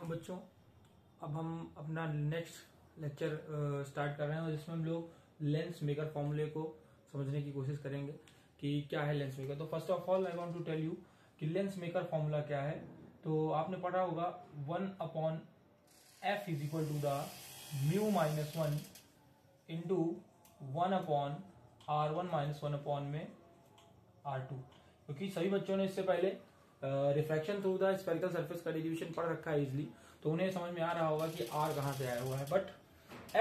Welcome बच्चों। अब हम अपना नेक्स्ट लेक्चर स्टार्ट कर रहे हैं और जिसमें हम लोग लेंस मेकर फॉर्मूले को समझने की कोशिश करेंगे कि क्या है लेंस मेकर। तो first of all I want to tell you कि लेंस मेकर फॉर्मूला क्या है। तो आपने पढ़ा होगा 1/f is equal to the mu minus 1 into 1/r1 - 1 में r2, क्योंकि सभी बच्चों ने इससे पहले refraction through the spherical surface का डेरिवेशन पढ़ रखा है इजिली, तो उन्हें समझ में आ रहा होगा कि r कहां से आया हुआ है। बट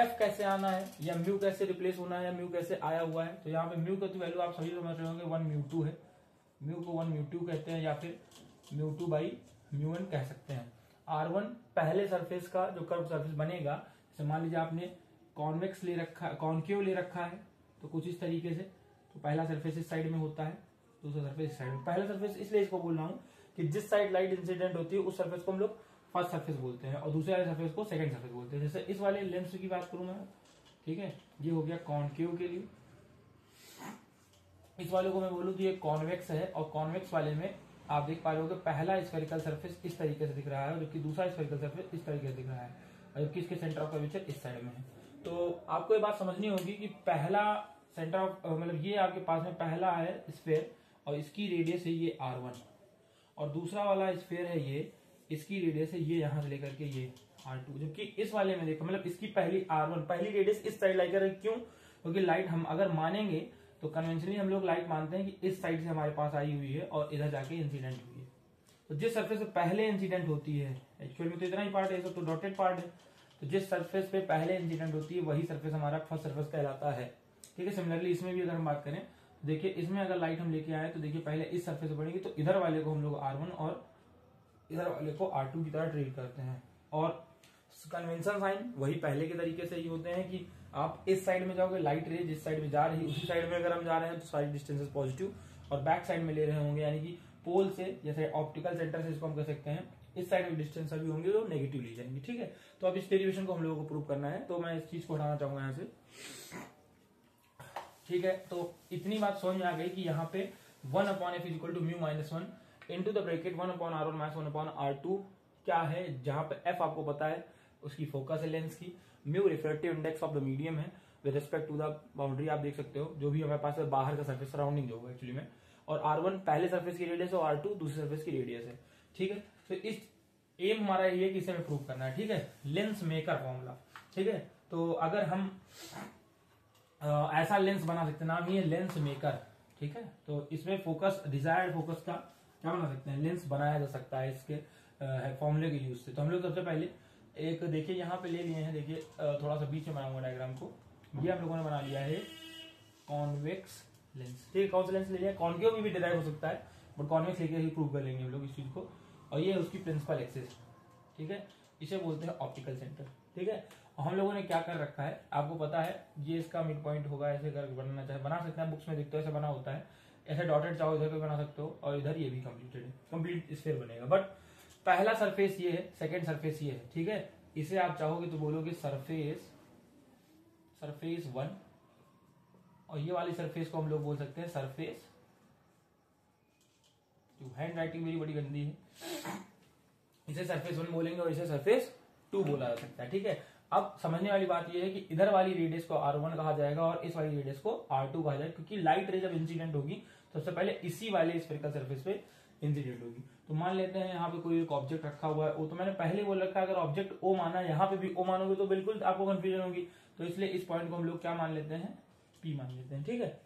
f कैसे आना है या म्यू कैसे रिप्लेस होना है या म्यू कैसे आया हुआ है। तो यहाँ पे म्यू की वैल्यू आप सभी समझ रहे होंगे 1 μ2 है। म्यू को 1 μ2 कहते हैं या फिर μ2/μ1 कह सकते हैं। r1 पहले सरफेस का जो कर्व सरफेस बनेगा, जैसे मान लीजिए आपने कॉन्वेक्स ले रखा है, कॉन्केव ले रखा है, तो कुछ इस तरीके से। तो पहला सरफेस इस साइड में होता है, दूसरा सरफेस इस साइड में। पहला सरफेस इसलिए इसको बोल रहा हूं कि जिस साइड लाइट इंसिडेंट होती है उस सरफेस को हम लोग फर्स्ट सरफेस बोलते हैं और दूसरे वाले सरफेस को सेकंड सरफेस बोलते हैं। जैसे इस वाले लेंस की बात करूं मैं, ठीक है, ये हो गया कॉन्केव के लिए। इस वाले को मैं बोलूं तो ये कॉन्वेक्स है और कॉन्वेक्स वाले में आप देख पा रहे हो कि पहला स्फेरिकल सरफेस इस तरीके से दिख रहा है, जबकि दूसरा स्फेरिकल सरफेस इस तरीके से दिख रहा है, जबकि इसके सेंटर ऑफ कर्वेचर इस साइड में है। तो आपको ये बात समझनी होगी कि पहला सेंटर ऑफ मतलब ये आपके पास में पहला है स्फेयर और इसकी रेडियस है ये r1, और दूसरा वाला स्फेयर है ये, इसकी रेडियस है ये यहां से लेकर के ये r2। जबकि इस वाले में देखो मतलब इसकी पहली r1 पहली रेडियस इस साइड लाई कर, क्यों? क्योंकि लाइट हम अगर मानेंगे तो कन्वेंशनली हम लोग लाइट मानते हैं कि इस साइड से हमारे पास आई हुई है और इधर जाके इंसिडेंट हुई है। तो जिस सरफेस पे पहले इंसिडेंट होती है, एक्चुअल में तो इतना ही पार्ट है, तो डॉटेड पार्ट है, तो जिस सरफेस पे पहले इंसिडेंट होती है वही सरफेस हमारा फर्स्ट सरफेस कहलाता है। ठीक है। सिमिलरली इसमें भी अगर हम बात करें, देखिए इसमें अगर लाइट हम लेके आए तो देखिए पहले इस सरफेस से पड़ेगी, तो इधर वाले को हम लोग r1 और इधर वाले को r2 की तरह ट्रीट करते हैं। और कन्वेंशन साइन वही पहले के तरीके से ही होते हैं कि आप इस साइड में जाओगे, लाइट रे जिस साइड में जा रही है उसी साइड में अगर हम जा रहे हैं तो साइड डिस्टेंस पॉजिटिव, और बैक साइड में ले रहे होंगे यानी कि पोल से, जैसे ऑप्टिकल सेंटर से इसको हम कह सकते हैं, इस साइड में डिस्टेंस सभी होंगे तो नेगेटिव ली जाएंगे। ठीक है। तो अब इस डेरिवेशन को हम लोगों को प्रूव करना है, तो मैं इस चीज को हटाना चाहूंगा यहाँ से। ठीक है। तो इतनी बात समझ में आ गई कि यहाँ पे 1/f is equal to mu minus 1 into the bracket 1/r1 - 1/r2 क्या है, जहां पे f आपको पता है उसकी फोकस है लेंस की, mu refractive index of the medium है with respect to the boundary, आप देख सकते हो जो भी हमारे पास है बाहर का सरफेस सराउंडिंग जो होगा एक्चुअली में, और r1 पहले सरफेस की रेडियस है और r2 दूसरे सरफेस की रेडियस है। ठीक है। तो इस एम हमारा ये कि इसे हमें प्रूव करना है। ठीक है। Lens maker formula. ठीक है। तो अगर हम ऐसा लेंस बना सकते हैं, नाम ही है लेंस मेकर। ठीक है। तो इसमें फोकस, डिजायर्ड फोकस का क्या बना सकते हैं, लेंस बनाया जा सकता है इसके फॉर्मूले के यूज से। तो हम लोग सबसे पहले एक देखिए यहाँ पे ले लिए हैं, देखिए थोड़ा सा बीच में बनाऊंगा डायग्राम को। ये हम लोगों ने बना लिया है कॉन्वेक्स लेंस। ठीक है। कौन सा लेंस ले लिया, कॉन्केव भी डिराइव हो सकता है, बट कॉन्वेक्स लेके ही प्रूव कर लेंगे हम लोग इस चीज को। और ये उसकी प्रिंसिपल एक्सिस। ठीक है। इसे बोलते हैं ऑप्टिकल सेंटर। ठीक है। और हम लोगों ने क्या कर रखा है आपको पता है, ये इसका मिड पॉइंट होगा, ऐसे करके बनाना चाहे बना सकते हैं, बुक्स में देखते हो ऐसे बना होता है, ऐसे डॉटेड चाहो इधर पे बना सकते हो, और इधर ये भी कंप्लीटेड है, कंप्लीट स्फीयर बनेगा। बट पहला सरफेस ये है, सेकंड सरफेस ये है। ठीक है। इसे आप चाहोगे तो बोलोगे सरफेस 1, और ये वाली सरफेस को हम लोग बोल सकते हैं सरफेस 2। हैंड राइटिंग मेरी बड़ी गंदी है, इसे सरफेस 1 बोलेंगे और इसे सरफेस 2 बोला जा सकता है। ठीक है। अब समझने वाली बात यह है कि इधर वाली रेडियस को r1 कहा जाएगा और इस वाली रेडियस को r2 कहा जाएगा, क्योंकि लाइट रे जब इंसिडेंट होगी तो सबसे पहले इसी वाले स्फेरिकल सरफेस पे इंसिडेंट होगी। तो मान लेते हैं यहाँ पे कोई एक ऑब्जेक्ट रखा हुआ है, वो तो मैंने पहले बोल रखा है, अगर ऑब्जेक्ट ओ माना यहाँ पे भी ओ मानोगे तो बिल्कुल आपको कंफ्यूजन होगी, तो इसलिए इस पॉइंट को हम लोग क्या मान लेते हैं, P मान लेते हैं। ठीक है।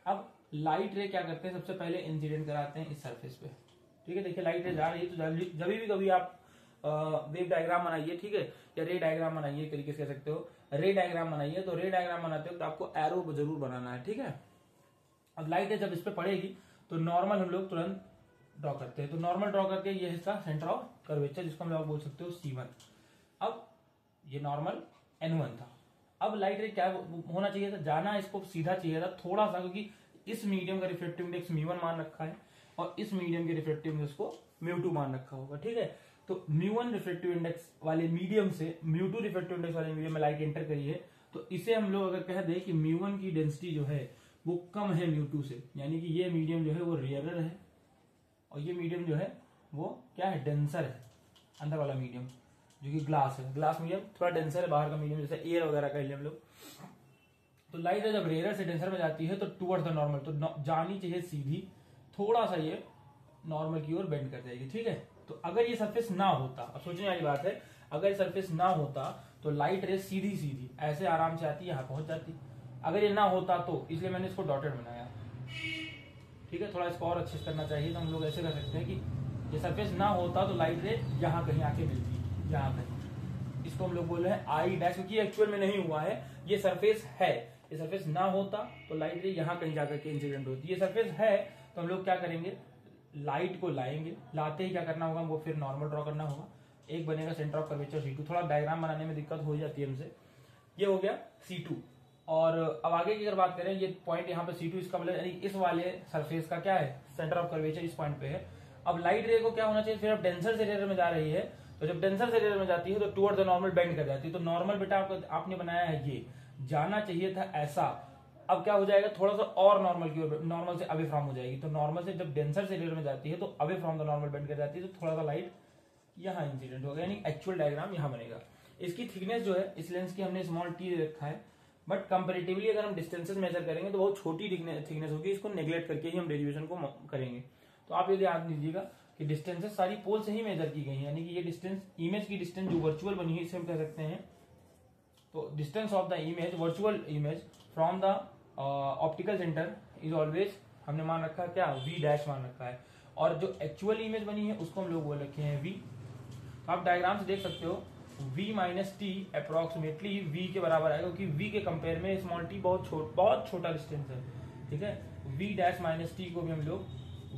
अब लाइट रे क्या करते हैं, सबसे पहले इंसिडेंट कराते हैं इस सरफेस पे। ठीक है। देखिए लाइट रे जा रही है, तो जब भी कभी आप वेव डायग्राम बनाइए, ठीक है, या रे डायग्राम बनाइए, एक तरीके से कह सकते हो रे डायग्राम बनाइए, तो रे डायग्राम बनाते हो तो आपको एरो जरूर बनाना है। ठीक है। अब लाइट है जब इस पे पड़ेगी तो नॉर्मल हम लोग तुरंत ड्रॉ करते हैं, तो नॉर्मल ड्रॉ करके ये इसका सेंटर ऑफ कर्वेचर, जिसको हम लोग बोल सकते हो C1। अब ये नॉर्मल N1 था। अब लाइट रे क्या होना चाहिए था, जाना इसको सीधा चाहिए था थोड़ा सा, क्योंकि इस मीडियम का रिफ्लेक्टिव इंडेक्स μ1 मान रखा है और इस मीडियम के रिफ्लेक्टिव इंडेक्स को μ2 मान रखा होगा। ठीक है। तो μ1 रिफ्लेक्टिव इंडेक्स वाले मीडियम से μ2 रिफ्लेक्टिव इंडेक्स वाले मीडियम में लाइट एंटर करी है, तो इसे हम लोग अगर कह दें कि μ1 की डेंसिटी जो है वो कम है μ2 से, यानी कि ये मीडियम जो है वो रेयरर है और ये मीडियम जो है वो क्या है, डेंसर है, अंदर वाला मीडियम। जो कि ग्लास है, ग्लास मीडियम थोड़ा डेंसर है, बाहर का मीडियम जैसे एयर वगैरह कह लिया हम लोग। तो लाइट रे जब रेयर से डेंसर में जाती है तो टुवर्ड्स द नॉर्मल, तो जानी चाहिए सीधी, थोड़ा सा ये नॉर्मल की ओर बेंड कर जाएगी, ठीक है। तो अगर ये सरफेस ना होता, अब सोचने वाली बात है, अगर ये सरफेस ना होता तो लाइट रे सीधी सीधी ऐसे आराम से आती, यहां पहुंच जाती। अगर ये ना होता तो इसलिए मैंने इसको डॉटेड बनाया, ठीक है। थोड़ा इसको और अच्छे से करना चाहिए, तो हम लोग ऐसे कर सकते हैं कि ये सरफेस ना होता तो लाइट रे यहाँ कहीं आके मिलती, यहाँ कहीं। इसको हम लोग बोल रहे हैं आई डैश, क्योंकि एक्चुअल में नहीं हुआ है, ये सरफेस है। ये सरफेस ना होता तो लाइट रे यहाँ कहीं जाकर के इंसिडेंट होती। ये सरफेस है तो हम लोग क्या करेंगे, लाइट को लाएंगे, लाते ही क्या करना होगा, वो फिर नॉर्मल ड्रॉ करना होगा। एक बनेगा सेंटर ऑफ कर्वेचर C2, थोड़ा डायग्राम बनाने में दिक्कत हो जाती है हमसे। ये हो गया C2। और अब आगे की अगर बात करें, ये पॉइंट यहाँ पे C2, इसका मतलब यानी इस वाले सरफेस का क्या है, सेंटर ऑफ कर्वेचर इस पॉइंट पे है। अब लाइट रे को क्या होना चाहिए, फिर अब डेंसर से रेयर में जा रही है, तो जब डेंसर से रेयर में जाती है तो टुवर्ड द नॉर्मल बेंड कर जाती है। तो नॉर्मल बेटा आपने बनाया है, ये जाना चाहिए था ऐसा। अब क्या हो जाएगा, थोड़ा सा और नॉर्मल की ओर, नॉर्मल से अवे फ्रॉम हो जाएगी। तो नॉर्मल से जब डेंसर से रेयर में जाती है तो away from the normal bend कर जाती है, तो थोड़ा सा लाइट यहाँ इंसिडेंट होगा, यानी एक्चुअल डायग्राम यहाँ बनेगा। इसकी थिकनेस जो है इस लेंस की हमने स्मॉल टी रखा है, बट कंपेरेटिवली अगर हम डिस्टेंसेस मेजर करेंगे तो बहुत छोटी थिकनेस होगी, इसको नेग्लेक्ट करके ही हम डेरिवेशन को करेंगे। तो आप ये ध्यान दीजिएगा कि डिस्टेंसेस सारी पोल से ही मेजर की गई है, यानी कि ये डिस्टेंस, इमेज की डिस्टेंस जो वर्चुअल बनी है, इसे हम कह सकते हैं तो distance of the image, virtual image from the optical centre is always, हमने मान रखा है क्या, V डैश मान रखा है। और जो एक्चुअल इमेज बनी है उसको हम लोग बोल रखे हैं V। तो आप डायग्राम से देख सकते हो V minus T approximately V के बराबर आएगा, क्योंकि V के कंपेयर में स्मॉल टी बहुत छोटा डिस्टेंस है, ठीक है। V डैश माइनस टी को भी हम लोग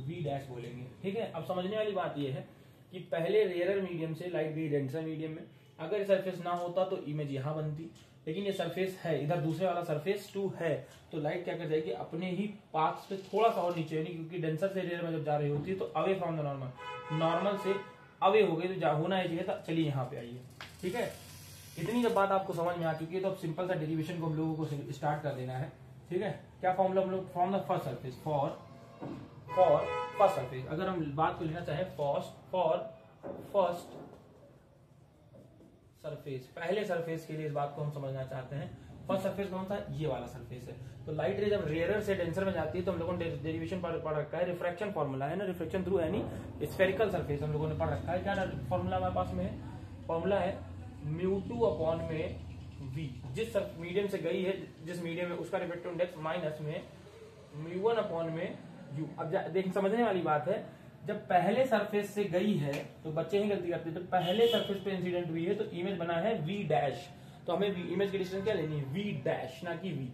V डैश बोलेंगे, ठीक है। अब समझने वाली बात यह है कि पहले रेयर मीडियम से लाइट गई डेंसर मीडियम में, अगर सरफेस ना होता तो इमेज यहां बनती, लेकिन ये सरफेस है, इधर दूसरे वाला सरफेस 2 है, तो लाइट क्या कर जाएगी, अपने ही पाथ पे थोड़ा सा और नीचे, यानी क्योंकि डेंसर से रेयर में जब जा रही होती है तो away from the normal, normal से अवे हो गई, तो जा होना चाहिए था। चलिए यहाँ पे आइए, ठीक है। इतनी जब बात आपको समझ में आ चुकी है तो अब सिंपल सा डेरिवेशन को हम लोगों को स्टार्ट कर देना है, ठीक है। क्या फॉर्मूला हम लोग, from the first surface, for first surface, अगर हम बात को लेना चाहें फॉर फर्स्ट सरफेस, पहले सरफेस के लिए इस बात को हम समझना चाहते हैं। फर्स्ट सरफेस कौन सा, ये वाला सरफेस है। तो लाइट रे जब रेयरर से डेंसर में जाती है तो हम लोगों ने डेरिवेशन पढ़ रखा है, रिफ्रैक्शन फॉर्मूला है ना, रिफ्लेक्शन थ्रू यानी स्फेरिकल सरफेस हम लोगों ने पढ़ रखा है। क्या फॉर्मूला हमारे पास में है, फॉर्मूला है μ2 अपॉन में v, जिस मीडियम से गई है, जिस मीडियम में उसका रिफ्रैक्टिव इंडेक्स माइनस में μ1 अपॉन में u। अब देख समझने वाली बात है, जब पहले सरफेस से गई है तो बच्चे ही गलती करते हैं, जब पहले सरफेस पे इंसिडेंट हुई है तो इमेज बना है V डैश, तो हमें इमेज की डिस्टेंस क्या लेनी है, V डैश, ना कि V।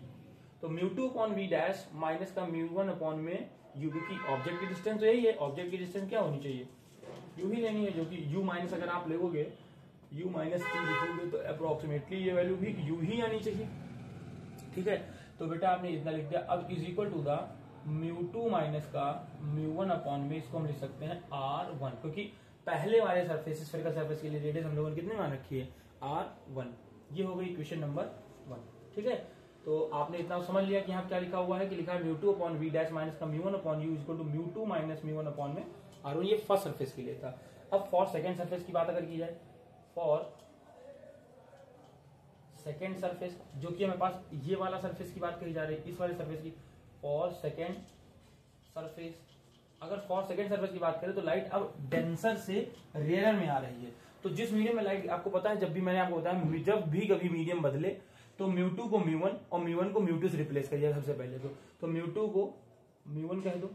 तो μ2 अपॉन V डैश माइनस का μ1 अपॉन में u, की ऑब्जेक्ट की डिस्टेंस तो यही है, ऑब्जेक्ट की डिस्टेंस क्या होनी चाहिए, u ही लेनी है, जो कि u माइनस अगर आप लोगे u माइनस टी लिखोगे तो अप्रोक्सीमेटली ये वैल्यू भी u ही आनी चाहिए, ठीक है। तो बेटा आपने इतना लिख दिया। अब is equal to the μ2 minus का μ1 अपॉन में, इसको हम लिख सकते हैं R1, क्योंकि पहले वाले सरफेस, स्फेरिकल सरफेस के लिए रेडियस हम लोगों ने कितने मान रखी है, R1। ये हो गई इक्वेशन नंबर 1, ठीक है। तो आपने इतना समझ लिया कि यहाँ क्या लिखा हुआ है, कि लिखा है μ2 अपॉन V डैश माइनस का μ1 upon u equal to μ2 minus μ1 upon में R1। ये फर्स्ट सरफेस के लिए था। अब फॉर सेकेंड सरफेस की बात अगर की जाए, फॉर सेकेंड सरफेस, जो कि हमारे पास ये वाला सरफेस की बात कही जा रही है, इस वाले सरफेस की, फॉर सेकेंड सरफेस, अगर फॉर सेकेंड सरफेस की बात करें तो लाइट अब डेंसर से रेयर में आ रही है। तो जिस मीडियम में लाइट, आपको पता है जब भी मैंने आपको बताया, जब भी कभी मीडियम बदले तो μ2 को μ1 और μ1 को μ2 से रिप्लेस करिए सबसे पहले। तो μ2 को μ1 कह दो,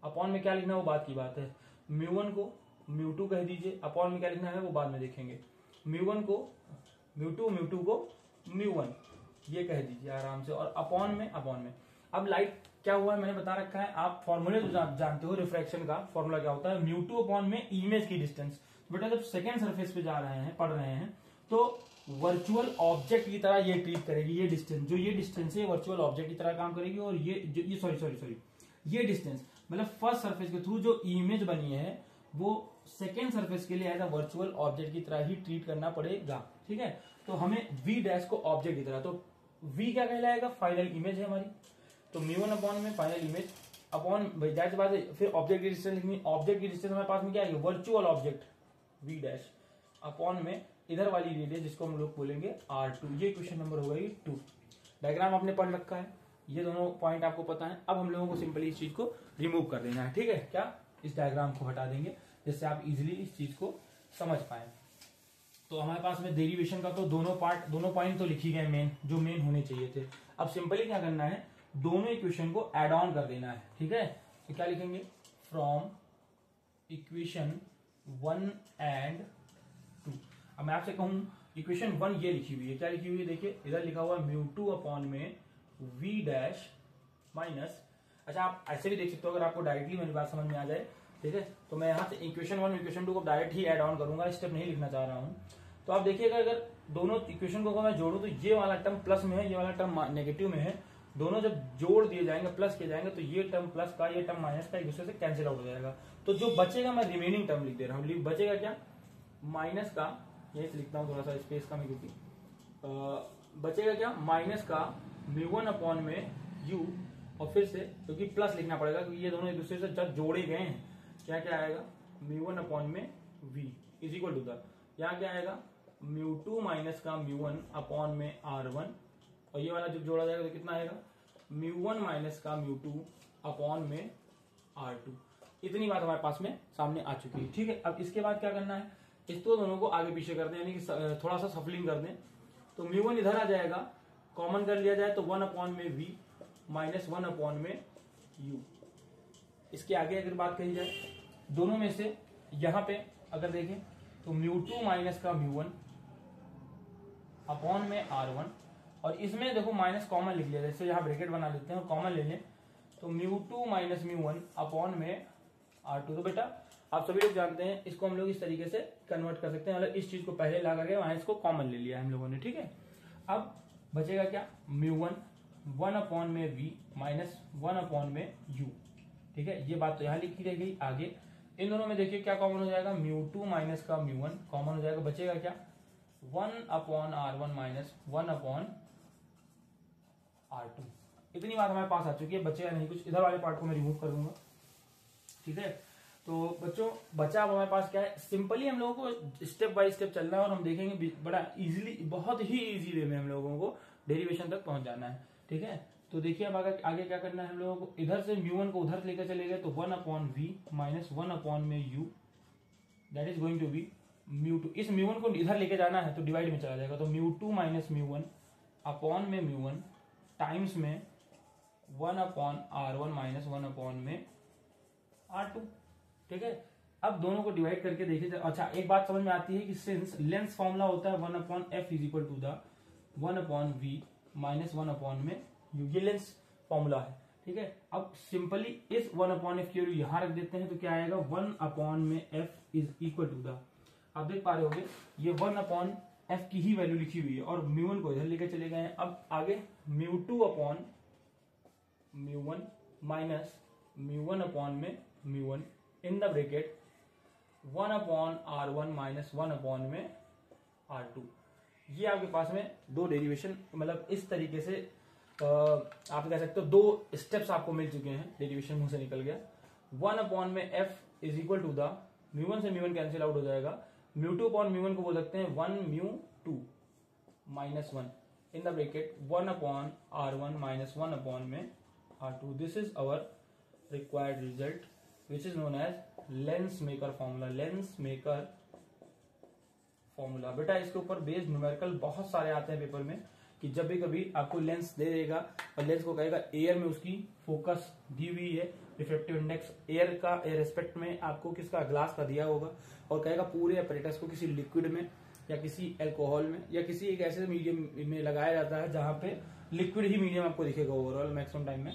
अपॉन में क्या लिखना है वो बात की बात है, μ1 को μ2 कह दीजिए, अपॉन में क्या लिखना है वो बाद में देखेंगे, μ1 को μ2 को μ1 ये कह दीजिए आराम से, और अपॉन में अब लाइट क्या हुआ है मैंने बता रखा है, आप फॉर्मूले जो जानते हो रिफ्रैक्शन का फॉर्मूला क्या होता है, μ2 अपॉन में इमेज की डिस्टेंस। बेटा जब सेकेंड सरफेस पे जा रहे हैं, पढ़ रहे हैं, तो वर्चुअल ऑब्जेक्ट की तरह ये ट्रीट करेगी, ये डिस्टेंस, जो ये डिस्टेंस है वर्चुअल ऑब्जेक्ट की तरह काम करेगी, और ये सॉरी ये डिस्टेंस मतलब फर्स्ट सरफेस के थ्रू जो इमेज बनी है वो सेकेंड सरफेस के लिए एज अ वर्चुअल ऑब्जेक्ट की तरह ही ट्रीट करना पड़ेगा, ठीक है। तो हमें V डैश को ऑब्जेक्ट की तरह, तो V क्या कहलाएगा, फाइनल इमेज है हमारी, तो μ1 अपॉन में फाइनल इमेज अपॉन जाहिर सी बात है, फिर ऑब्जेक्ट की डिस्टेंस लिखनी, ऑब्जेक्ट की डिस्टेंस हमारे पास में क्या आएगी, virtual object V dash, upon में इधर वाली रेडियस जिसको हम लोग बोलेंगे R2। ये क्वेश्चन नंबर होगा ये 2। डायग्राम आपने पढ़ रखा है, ये दोनों पॉइंट आपको पता है। अब हम लोगों को सिंपली इस चीज को रिमूव कर देना है, ठीक है। क्या, इस डायग्राम को हटा देंगे जिससे आप इजिली इस चीज को समझ पाए। तो हमारे पास में डेरिवेशन का तो दोनों पॉइंट तो लिखी गए मेन, जो मेन होने चाहिए थे। अब सिंपली क्या करना है, दोनों इक्वेशन को एड ऑन कर देना है, ठीक है। तो क्या लिखेंगे, फ्रॉम इक्वेशन 1 एंड 2। अब मैं आपसे कहूं इक्वेशन 1 ये लिखी हुई है, क्या लिखी हुई है, देखिए इधर लिखा हुआ है μ2 अपॉन में v डैश माइनस। अच्छा, आप ऐसे भी देख सकते हो अगर आपको डायरेक्टली मेरी बात समझ में आ जाए, ठीक है। तो मैं यहाँ से इक्वेशन 1 इक्वेशन 2 को डायरेक्ट ही एड ऑन करूंगा, स्टेप नहीं लिखना चाह रहा हूँ। तो आप देखिएगा अगर दोनों इक्वेशन को मैं जोड़ू तो ये वाला टर्म प्लस में है, ये वाला टर्म नेगेटिव में है। दोनों जब जोड़ दिए जाएंगे, प्लस किए जाएंगे, तो ये टर्म प्लस का, ये टर्म माइनस का एक दूसरे से कैंसिल आउट हो जाएगा। तो जो बचेगा, मैं रिमेनिंग टर्म लिख दे रहा हूँ, बचेगा क्या, माइनस का, यही लिखता हूँ थोड़ा सा स्पेस का मैं, क्योंकि बचेगा क्या, माइनस का μ1 अपॉन में u, और फिर से क्योंकि प्लस लिखना पड़ेगा क्योंकि ये दोनों एक दूसरे से जब जोड़े गए हैं, क्या क्या आएगा, μ1 अपॉन में v is equal to the, यहाँ क्या आएगा, μ2 माइनस का μ1 अपॉन में R1, और ये वाला जब जोड़ा जाएगा तो कितना आएगा, μ1 माइनस का μ2 अपॉन में R2। इतनी बात हमारे पास में सामने आ चुकी है, ठीक है। अब इसके बाद क्या करना है, इसको दोनों को आगे पीछे कर दें, यानी कि थोड़ा सा सफलिंग कर दें। तो μ1 इधर आ जाएगा, कॉमन कर लिया जाए तो 1 अपॉन में v माइनस 1 अपॉन में u। इसके आगे अगर बात करी जाए, दोनों में से यहां पे अगर देखें तो μ2 माइनस का μ1 अपॉन में R1, और इसमें देखो माइनस कॉमन लिख लिया, जैसे यहाँ ब्रैकेट बना लेते हैं और कॉमन ले लें, तो μ2 माइनस μ1 अपॉन में R2। तो बेटा आप सभी लोग जानते हैं इसको हम लोग इस तरीके से कन्वर्ट कर सकते हैं, मतलब इस चीज को पहले ला करके वहां इसको कॉमन ले लिया हम लोगों ने, ठीक है। अब बचेगा क्या, μ1 1 अपॉन में v माइनस 1 अपॉन में u, ठीक है। ये बात तो यहाँ लिखी रह गई। आगे इन दोनों में देखिए क्या कॉमन हो जाएगा, μ2 माइनस का μ1 कॉमन हो जाएगा, बचेगा क्या, 1 upon R1 minus 1 upon R2। इतनी बात हमारे पास आ चुकी है, बचेगा नहीं कुछ। इधर वाले पार्ट को मैं रिमूव कर दूंगा, ठीक है। तो बच्चों बचा अब हमारे पास क्या है, सिंपली हम लोगों को स्टेप बाय स्टेप चलना है और हम देखेंगे बड़ा इजीली, बहुत ही इजी वे में हम लोगों को डेरिवेशन तक पहुंच जाना है, ठीक है। तो देखिए अब आगे क्या करना है हम लोगों को, इधर से μ1 को उधर लेकर चले गए तो 1 अपॉन v माइनस 1 अपॉन में u, that is going to be μ2। इस μ1 को इधर लेके जाना है तो डिवाइड में चला जाएगा, तो μ2 माइनस μ1 अपॉन में μ1 टाइम्स में 1 अपॉन R1 माइनस 1 अपॉन में R2, ठीक है। अब दोनों को डिवाइड करके देखिए। अच्छा, एक बात समझ में आती है कि सिंस लेंस फॉर्मूला होता है 1 upon f is equal to the 1 upon v minus 1 upon में u, ये लेंस फॉर्मूला है, ठीक है। अब सिंपली इस 1 अपॉन f की वैल्यू यहां रख देते हैं, तो क्या आएगा, 1 अपॉन में f is equal to the, आप देख पा रहे होगे ये 1 अपॉन f की ही वैल्यू लिखी हुई है और μ1 को इधर लेकर चले गए हैं। अब आगे μ2 अपॉन μ1 माइनस μ1 अपॉन में μ1 in the bracket 1 upon R1 minus 1 upon में R2। ये आपके पास में दो डेरिवेशन, मतलब इस तरीके से आप कह सकते हो दो स्टेप्स आपको मिल चुके हैं, डेरिवेशन मुंह से निकल गया। 1 अपॉन में f is equal to the, μ1 से μ1 कैंसिल आउट हो जाएगा, μ2 अपॉन μ1 को बोल सकते हैं 1 μ2 minus 1 in the bracket 1 upon R1 minus 1 upon में R2। This is our required result which is known as lens maker formula. Lens maker formula बेटा इसके ऊपर बेस्ड न्यूमेरिकल बहुत सारे आते हैं पेपर में, कि जब भी कभी आपको लेंस दे देगा और लेंस को कहेगा एयर में उसकी फोकस दी हुई है, रिफ्रेक्टिव इंडेक्स एयर का रेस्पेक्ट में आपको किसका, ग्लास का दिया होगा, और कहेगा पूरे अपरेटस को किसी लिक्विड में या किसी एल्कोहल में या किसी एक ऐसे मीडियम में लगाया जाता है जहां पे लिक्विड ही मीडियम आपको दिखेगा ओवरऑल मैक्सिमम टाइम में,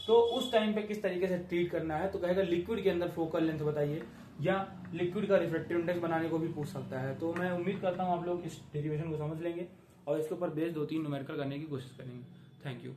तो उस टाइम पे किस तरीके से ट्रीट करना है, तो कहेगा लिक्विड के अंदर फोकल लेंथ बताइए, या लिक्विड का रिफ्रेक्टिव इंडेक्स बनाने को भी पूछ सकता है। तो मैं उम्मीद करता हूं आप लोग इस डेरिवेशन को समझ लेंगे और इसके ऊपर बेस्ड 2-3 न्यूमेरिकल करने की कोशिश करेंगे। Thank you.